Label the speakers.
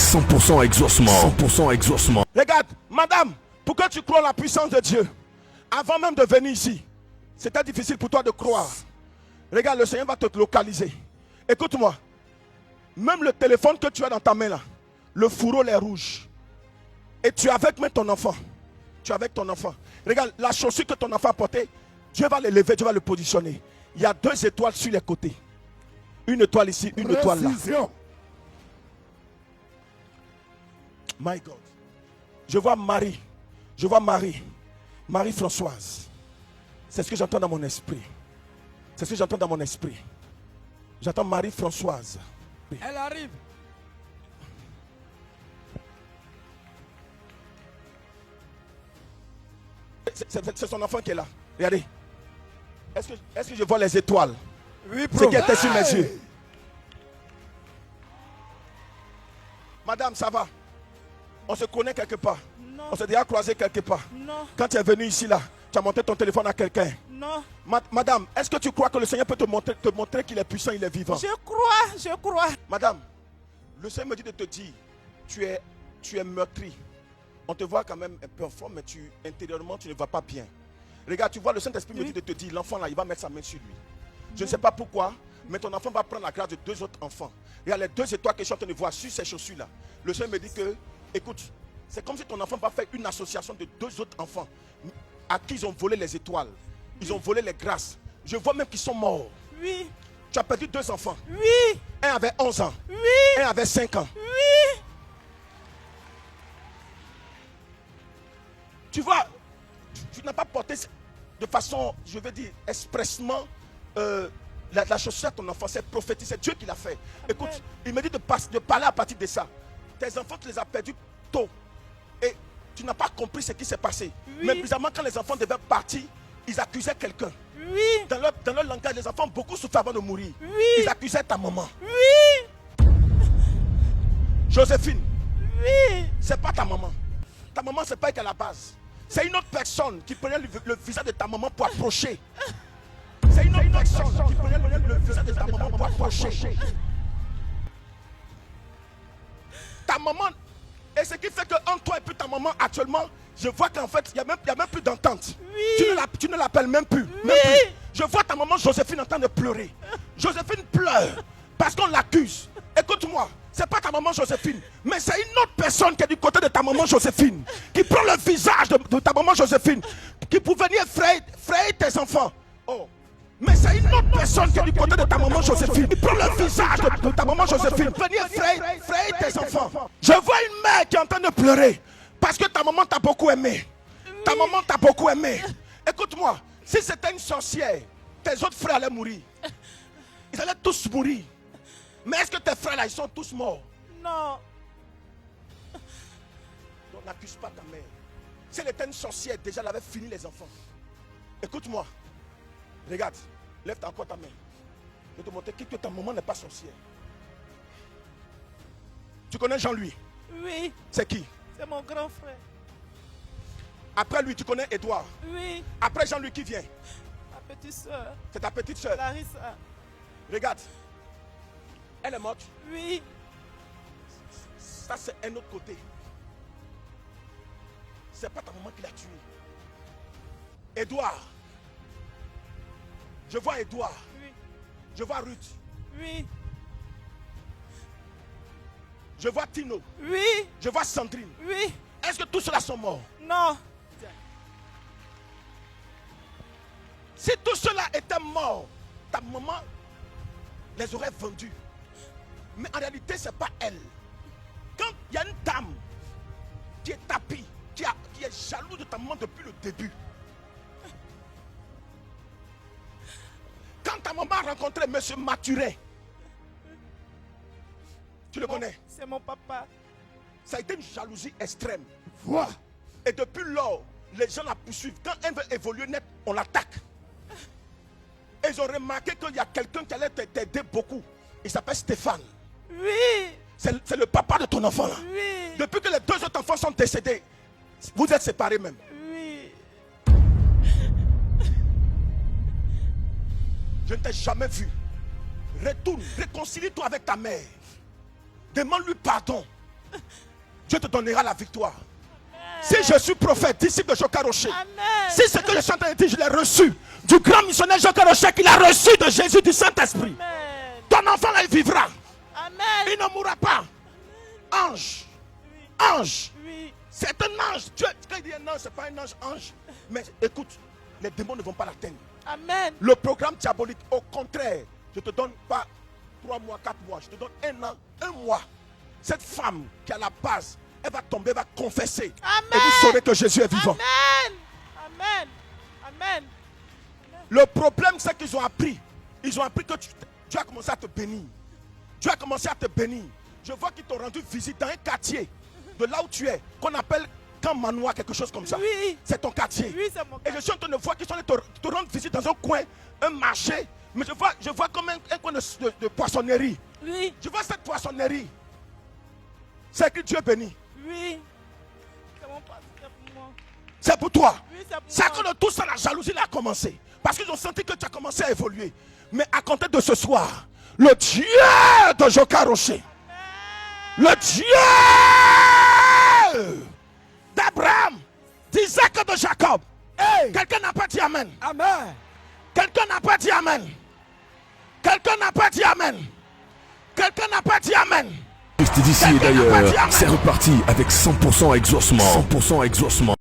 Speaker 1: 100% exaucement. 100% exaucement.
Speaker 2: Regarde, madame, pourquoi tu crois en la puissance de Dieu? Avant même de venir ici, c'était difficile pour toi de croire. Regarde, le Seigneur va te localiser. Écoute-moi. Même le téléphone que tu as dans ta main là, le fourreau est rouge. Et tu es avec même ton enfant. Tu es avec ton enfant. Regarde, la chaussure que ton enfant a portée, Dieu va l'élever, Dieu va le positionner. Il y a 2 étoiles sur les côtés. Une étoile ici, une étoile là. My God. Je vois Marie. Je vois Marie. Marie-Françoise. C'est ce que j'entends dans mon esprit. C'est ce que j'entends dans mon esprit. J'entends Marie-Françoise.
Speaker 3: Elle arrive.
Speaker 2: C'est son enfant qui est là. Regardez. Est-ce que je vois les étoiles?
Speaker 3: Oui,
Speaker 2: Ce qui était sur mes yeux. Madame, ça va? On se connaît quelque part.
Speaker 3: Non.
Speaker 2: On s'est déjà croisé quelque part.
Speaker 3: Non.
Speaker 2: Quand tu es venu ici là, tu as monté ton téléphone à quelqu'un.
Speaker 3: Non.
Speaker 2: Madame, est-ce que tu crois que le Seigneur peut te montrer qu'il est puissant, il est vivant?
Speaker 3: Je crois.
Speaker 2: Madame, le Seigneur me dit de te dire, tu es meurtri. On te voit quand même un peu en forme, mais intérieurement, tu ne vas pas bien. Regarde, tu vois, le Saint-Esprit me dit de te dire, l'enfant là, il va mettre sa main sur lui. Je ne sais pas pourquoi, mais ton enfant va prendre la grâce de 2 autres enfants. Regarde, les 2 étoiles que je suis en train de voir sur ces chaussures là. Le Seigneur me dit que, écoute, c'est comme si ton enfant va faire une association de 2 autres enfants à qui ils ont volé les étoiles. Ils ont volé les grâces. Je vois même qu'ils sont morts.
Speaker 3: Oui.
Speaker 2: Tu as perdu 2 enfants.
Speaker 3: Oui.
Speaker 2: Un avait 11 ans.
Speaker 3: Oui.
Speaker 2: Un avait 5 ans.
Speaker 3: Oui.
Speaker 2: Tu vois, tu n'as pas porté de façon, je veux dire, expressement la chaussure à ton enfant. C'est prophétique, c'est Dieu qui l'a fait. Écoute, il me dit de parler à partir de ça. Tes enfants, tu les as perdus tôt. Et tu n'as pas compris ce qui s'est passé.
Speaker 3: Oui.
Speaker 2: Mais bizarrement, quand les enfants devaient partir, ils accusaient quelqu'un.
Speaker 3: Oui.
Speaker 2: Dans leur langage, les enfants beaucoup souffrent avant de mourir.
Speaker 3: Oui.
Speaker 2: Ils accusaient ta maman.
Speaker 3: Oui.
Speaker 2: Joséphine,
Speaker 3: Oui.
Speaker 2: c'est pas ta maman. Ta maman, c'est pas elle à la base. C'est une autre personne qui prenait le visage de ta maman pour approcher. C'est une autre personne qui prenait le visage de ta maman pour approcher. Ta maman, et ce qui fait que entre toi et puis ta maman actuellement, je vois qu'en fait, il n'y a même plus d'entente.
Speaker 3: Oui.
Speaker 2: Tu ne l'appelles même plus.
Speaker 3: Oui.
Speaker 2: Même plus. Je vois ta maman Joséphine en train de pleurer. Joséphine pleure parce qu'on l'accuse. Écoute-moi, c'est pas ta maman Joséphine, mais c'est une autre personne qui est du côté de ta maman Joséphine, qui prend le visage de ta maman Joséphine, qui pour venir frayer tes enfants. Oh. Mais c'est une autre personne qui est du côté de ta maman Joséphine, qui prend le visage de ta maman Joséphine, venir frayer tes enfants. Je vois une mère qui est en train de pleurer parce que ta maman t'a beaucoup aimé. Ta maman t'a beaucoup aimé. Écoute-moi, si c'était une sorcière, tes autres frères allaient mourir. Ils allaient tous mourir. Mais est-ce que tes frères là, ils sont tous morts?
Speaker 3: Non.
Speaker 2: Donc n'accuse pas ta mère. Si elle était une sorcière, déjà elle avait fini les enfants. Écoute-moi. Regarde, lève encore ta main. Je vais te montrer que ta maman n'est pas sorcière. Tu connais Jean-Louis?
Speaker 3: Oui.
Speaker 2: C'est qui?
Speaker 3: C'est mon grand frère.
Speaker 2: Après lui, tu connais Edouard?
Speaker 3: Oui.
Speaker 2: Après Jean-Louis, qui vient?
Speaker 3: Ma petite soeur.
Speaker 2: C'est ta petite soeur.
Speaker 3: Larissa.
Speaker 2: Regarde. Elle est morte.
Speaker 3: Oui.
Speaker 2: Ça, c'est un autre côté. C'est pas ta maman qui l'a tué. Edouard. Je vois Edouard.
Speaker 3: Oui.
Speaker 2: Je vois Ruth.
Speaker 3: Oui.
Speaker 2: Je vois Tino.
Speaker 3: Oui.
Speaker 2: Je vois Sandrine.
Speaker 3: Oui.
Speaker 2: Est-ce que tous ceux-là sont morts?
Speaker 3: Non.
Speaker 2: Si tous ceux-là étaient morts, ta maman les aurait vendus. Mais en réalité, ce n'est pas elle. Quand il y a une dame qui est tapie, qui est jalouse de ta maman depuis le début. Quand ta maman a rencontré M. Mathurin, tu le connais?
Speaker 3: C'est mon papa.
Speaker 2: Ça a été une jalousie extrême. Voilà. Et depuis lors, les gens la poursuivent. Quand elle veut évoluer net, on l'attaque. Et ils ont remarqué qu'il y a quelqu'un qui allait t'aider beaucoup. Il s'appelle Stéphane.
Speaker 3: Oui.
Speaker 2: C'est le papa de ton enfant là.
Speaker 3: Oui.
Speaker 2: Depuis que les 2 autres enfants sont décédés, vous êtes séparés même.
Speaker 3: Oui.
Speaker 2: Je ne t'ai jamais vu. Retourne, réconcilie-toi avec ta mère. Demande-lui pardon. Dieu te donnera la victoire. Si je suis prophète, disciple de Joka Rocher,
Speaker 3: Amen.
Speaker 2: si ce que je suis en train de dire, je l'ai reçu du grand missionnaire Joka Rocher qu'il a reçu de Jésus, du Saint-Esprit,
Speaker 3: Amen.
Speaker 2: ton enfant là, il vivra.
Speaker 3: Amen.
Speaker 2: Il ne mourra pas. Ange.
Speaker 3: Oui.
Speaker 2: Ange.
Speaker 3: Oui.
Speaker 2: C'est un ange. Dieu, quand il dit un ange, ce n'est pas un ange. Mais écoute, les démons ne vont pas l'atteindre.
Speaker 3: Amen.
Speaker 2: Le programme diabolique, au contraire, je ne te donne pas 3 mois, 4 mois. Je te donne 1 an, 1 mois. Cette femme qui est à la base, elle va tomber, elle va confesser.
Speaker 3: Amen.
Speaker 2: Et vous saurez que Jésus est vivant.
Speaker 3: Amen. Amen. Amen.
Speaker 2: Le problème, c'est qu'ils ont appris. Ils ont appris que tu as commencé à te bénir. Tu as commencé à te bénir. Je vois qu'ils t'ont rendu visite dans un quartier de là où tu es, qu'on appelle Camp Manoir, quelque chose comme ça.
Speaker 3: Oui.
Speaker 2: C'est ton quartier.
Speaker 3: Oui, c'est mon
Speaker 2: Et je suis en train de voir qu'ils sont allés te rendre visite dans un coin, un marché. Mais je vois comme un coin de poissonnerie.
Speaker 3: Oui.
Speaker 2: Je vois cette poissonnerie. C'est que Dieu bénit.
Speaker 3: Oui. C'est mon pasteur pour moi.
Speaker 2: C'est pour toi.
Speaker 3: Oui, c'est pour
Speaker 2: C'est à
Speaker 3: moi.
Speaker 2: cause de tout ça, la jalousie là a commencé. Parce qu'ils ont senti que tu as commencé à évoluer. Mais à compter de ce soir, le Dieu de Joka Rocher, le Dieu d'Abraham, d'Isaac et de Jacob.
Speaker 1: Hey!
Speaker 2: Quelqu'un n'a pas dit Amen.
Speaker 1: Amen.
Speaker 2: Quelqu'un n'a pas dit Amen. Quelqu'un n'a pas dit Amen. Quelqu'un n'a pas dit Amen.
Speaker 1: Christ d'ici et d'ailleurs, c'est reparti avec 100% exaucement. 100% exaucement.